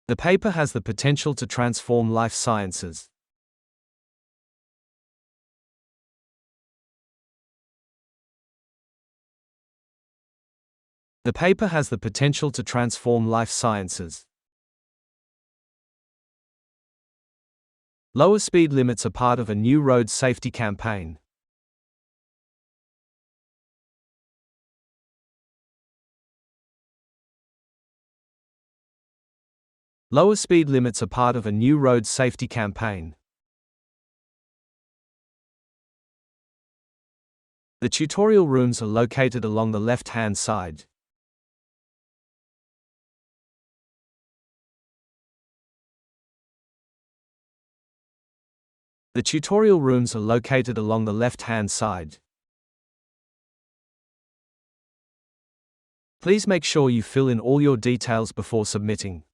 The paper has the potential to transform life sciences. The paper has the potential to transform life sciences. Lower speed limits are part of a new road safety campaign. Lower speed limits are part of a new road safety campaign. The tutorial rooms are located along the left-hand side. The tutorial rooms are located along the left-hand side. Please make sure you fill in all your details before submitting.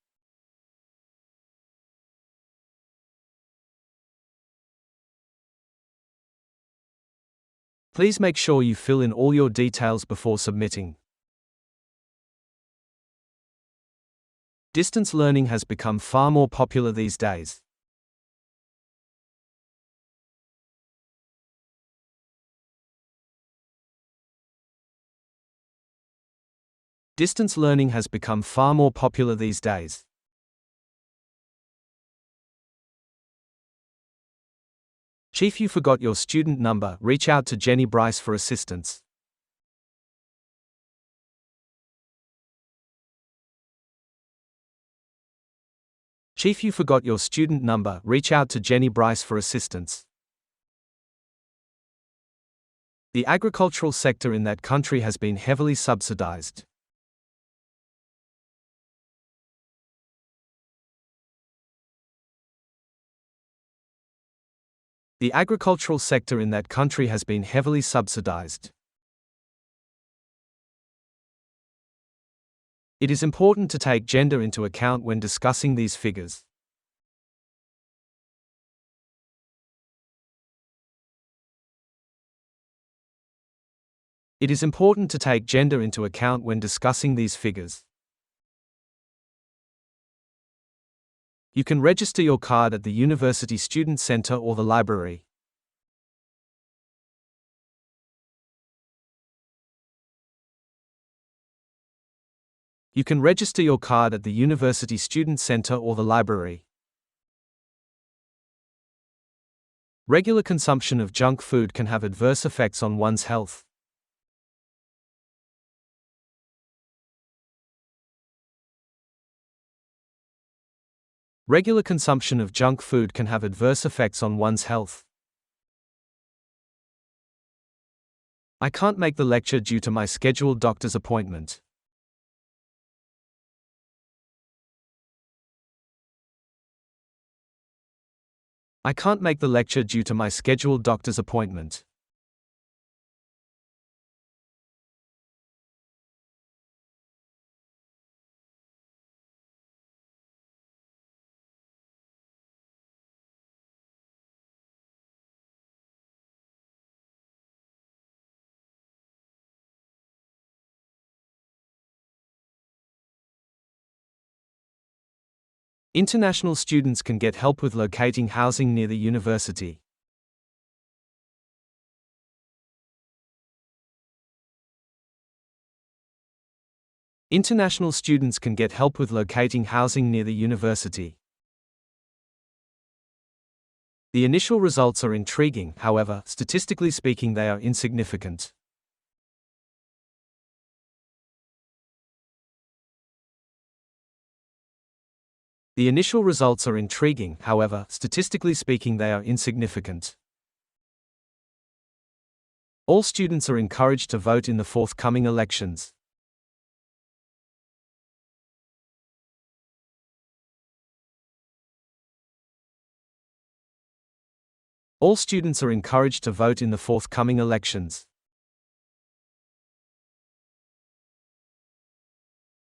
Please make sure you fill in all your details before submitting. Distance learning has become far more popular these days. Distance learning has become far more popular these days. Chief, you forgot your student number. Reach out to Jenny Bryce for assistance. Chief, you forgot your student number. Reach out to Jenny Bryce for assistance. The agricultural sector in that country has been heavily subsidized. The agricultural sector in that country has been heavily subsidized. It is important to take gender into account when discussing these figures. It is important to take gender into account when discussing these figures. You can register your card at the University Student Center or the library. You can register your card at the University Student Center or the library. Regular consumption of junk food can have adverse effects on one's health. Regular consumption of junk food can have adverse effects on one's health. I can't make the lecture due to my scheduled doctor's appointment. I can't make the lecture due to my scheduled doctor's appointment. International students can get help with locating housing near the university. International students can get help with locating housing near the university. The initial results are intriguing, however, statistically speaking, they are insignificant. The initial results are intriguing, however, statistically speaking, they are insignificant. All students are encouraged to vote in the forthcoming elections. All students are encouraged to vote in the forthcoming elections.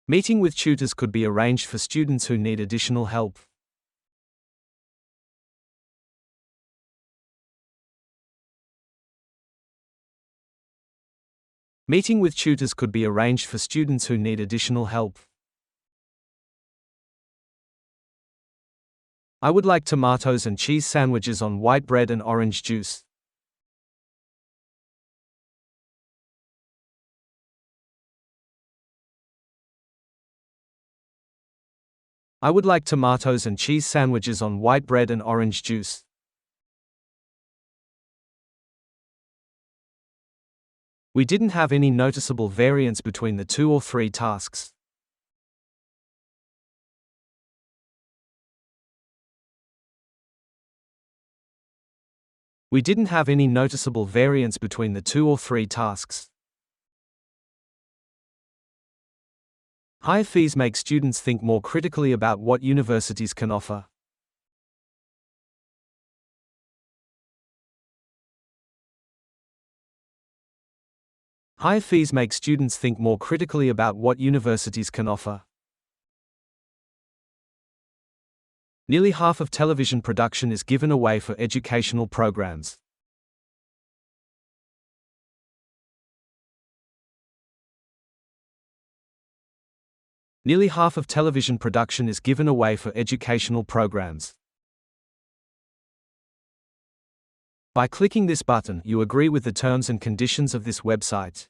Meeting with tutors could be arranged for students who need additional help. Meeting with tutors could be arranged for students who need additional help. I would like tomatoes and cheese sandwiches on white bread and orange juice. I would like tomatoes and cheese sandwiches on white bread and orange juice. We didn't have any noticeable variance between the 2 or 3 tasks. We didn't have any noticeable variance between the 2 or 3 tasks. Higher fees make students think more critically about what universities can offer. Higher fees make students think more critically about what universities can offer. Nearly half of television production is given away for educational programs. Nearly half of television production is given away for educational programs. By clicking this button, you agree with the terms and conditions of this website.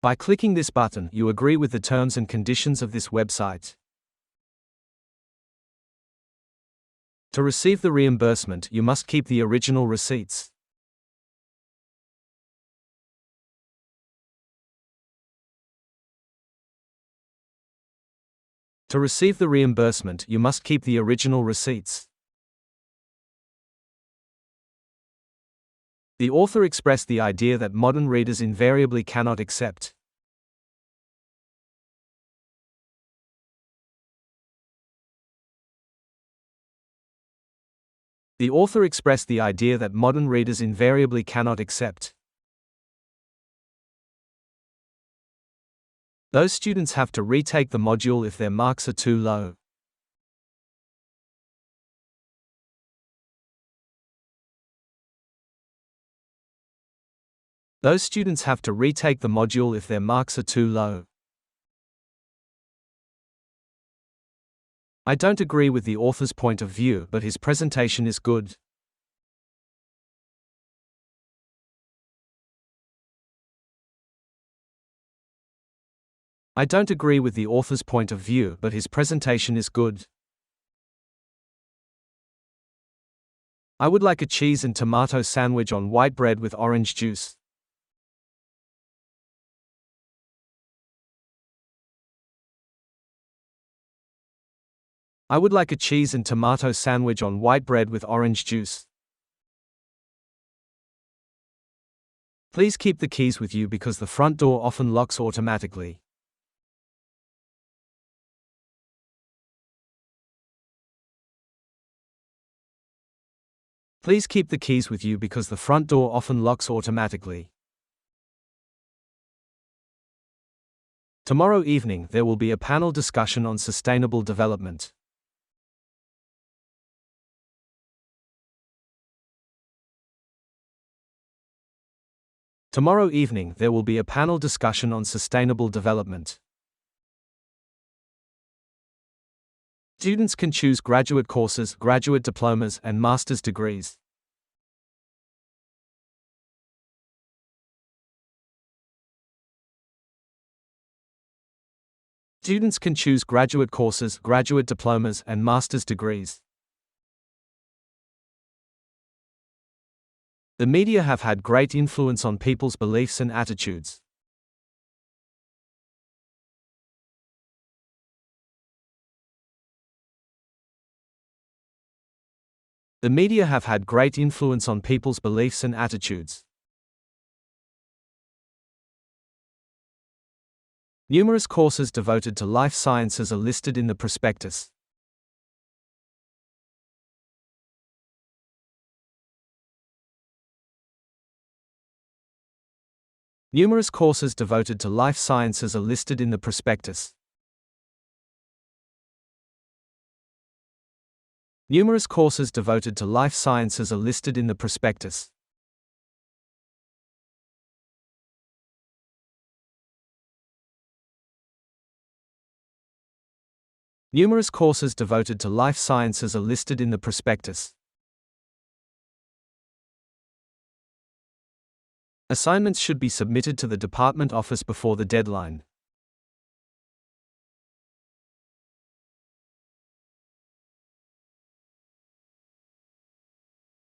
By clicking this button, you agree with the terms and conditions of this website. To receive the reimbursement, you must keep the original receipts. To receive the reimbursement, you must keep the original receipts. The author expressed the idea that modern readers invariably cannot accept. The author expressed the idea that modern readers invariably cannot accept. Those students have to retake the module if their marks are too low. Those students have to retake the module if their marks are too low. I don't agree with the author's point of view, but his presentation is good. I don't agree with the author's point of view, but his presentation is good. I would like a cheese and tomato sandwich on white bread with orange juice. I would like a cheese and tomato sandwich on white bread with orange juice. Please keep the keys with you because the front door often locks automatically. Please keep the keys with you because the front door often locks automatically. Tomorrow evening there will be a panel discussion on sustainable development. Tomorrow evening there will be a panel discussion on sustainable development. Students can choose graduate courses, graduate diplomas, and master's degrees. Students can choose graduate courses, graduate diplomas, and master's degrees. The media have had great influence on people's beliefs and attitudes. The media have had great influence on people's beliefs and attitudes. Numerous courses devoted to life sciences are listed in the prospectus. Numerous courses devoted to life sciences are listed in the prospectus. Numerous courses devoted to life sciences are listed in the prospectus. Numerous courses devoted to life sciences are listed in the prospectus. Assignments should be submitted to the department office before the deadline.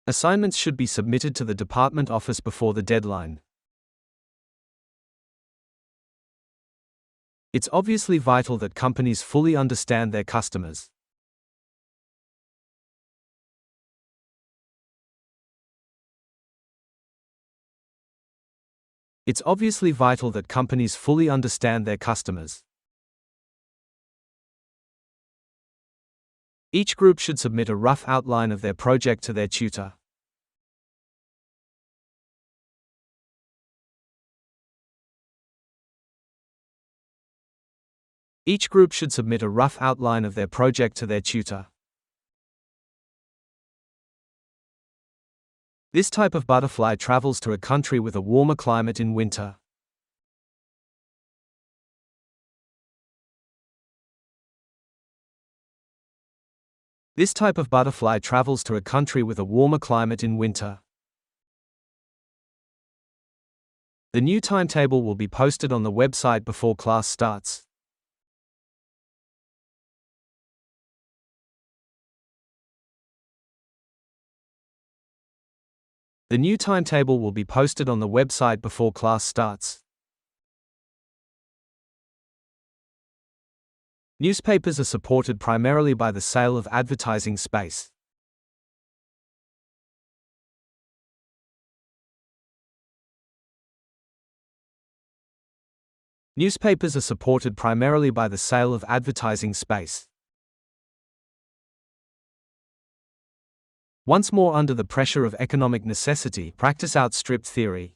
Assignments should be submitted to the department office before the deadline. It's obviously vital that companies fully understand their customers. It's obviously vital that companies fully understand their customers. Each group should submit a rough outline of their project to their tutor. Each group should submit a rough outline of their project to their tutor. This type of butterfly travels to a country with a warmer climate in winter. This type of butterfly travels to a country with a warmer climate in winter. The new timetable will be posted on the website before class starts. The new timetable will be posted on the website before class starts. Newspapers are supported primarily by the sale of advertising space. Newspapers are supported primarily by the sale of advertising space. Once more, under the pressure of economic necessity, practice outstripped theory.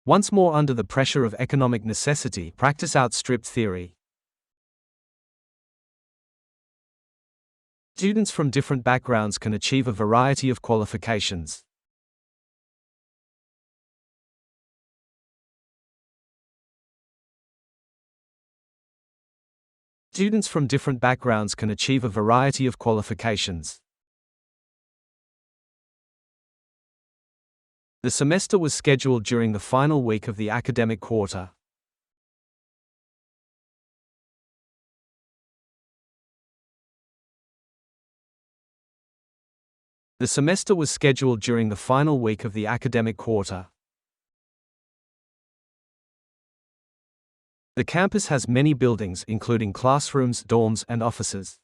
Once more, under the pressure of economic necessity, practice outstripped theory. Students from different backgrounds can achieve a variety of qualifications. Students from different backgrounds can achieve a variety of qualifications. The semester was scheduled during the final week of the academic quarter. The semester was scheduled during the final week of the academic quarter. The campus has many buildings, including classrooms, dorms, and offices.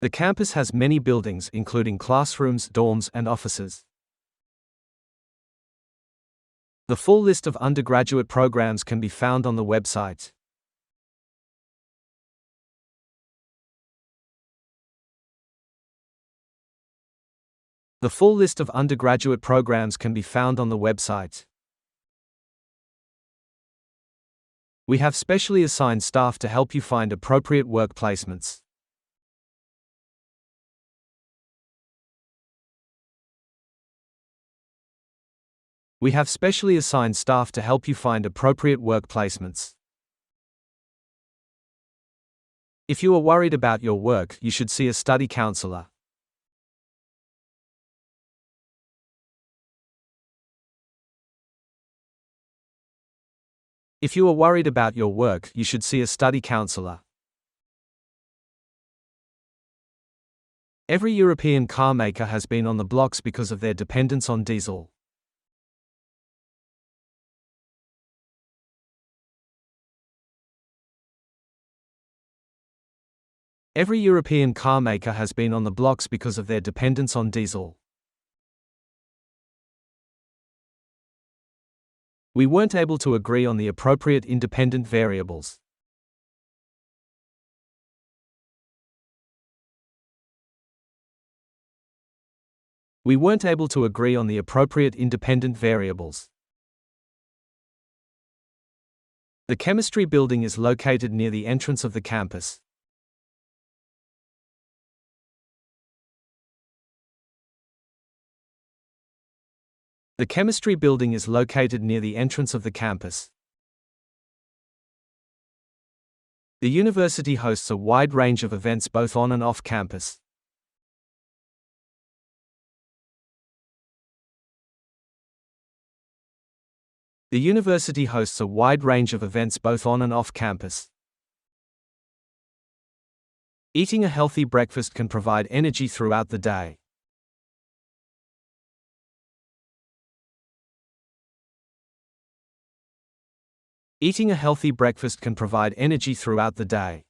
The campus has many buildings, including classrooms, dorms, and offices. The full list of undergraduate programs can be found on the website. The full list of undergraduate programs can be found on the website. We have specially assigned staff to help you find appropriate work placements. We have specially assigned staff to help you find appropriate work placements. If you are worried about your work, you should see a study counselor. If you are worried about your work, you should see a study counselor. Every European car maker has been on the blocks because of their dependence on diesel. Every European car maker has been on the blocks because of their dependence on diesel. We weren't able to agree on the appropriate independent variables. We weren't able to agree on the appropriate independent variables. The chemistry building is located near the entrance of the campus. The chemistry building is located near the entrance of the campus. The university hosts a wide range of events both on and off campus. The university hosts a wide range of events both on and off campus. Eating a healthy breakfast can provide energy throughout the day. Eating a healthy breakfast can provide energy throughout the day.